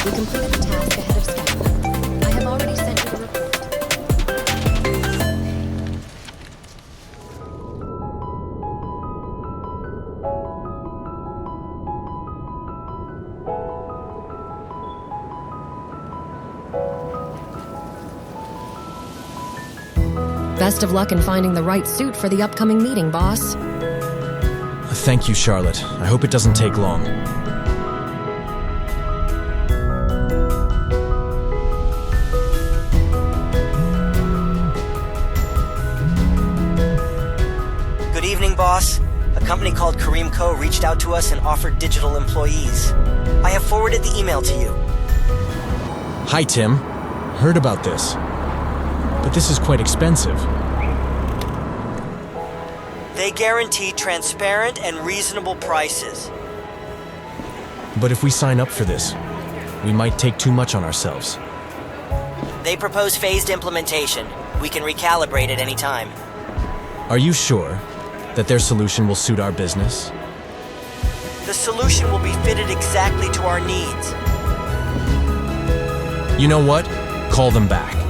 We completed the task ahead of schedule. I have already sent you the report. Best of luck in finding the right suit for the upcoming meeting, boss. Thank you, Charlotte. I hope it doesn't take long. Good evening, boss. A company called KarimCo reached out to us and offered digital employees. I have forwarded the email to you. Hi, Tim. Heard about this. But this is quite expensive. They guarantee transparent and reasonable prices. But if we sign up for this, we might take too much on ourselves. They propose phased implementation. We can recalibrate at any time. Are you sure that their solution will suit our business? The solution will be fitted exactly to our needs. You know what? Call them back.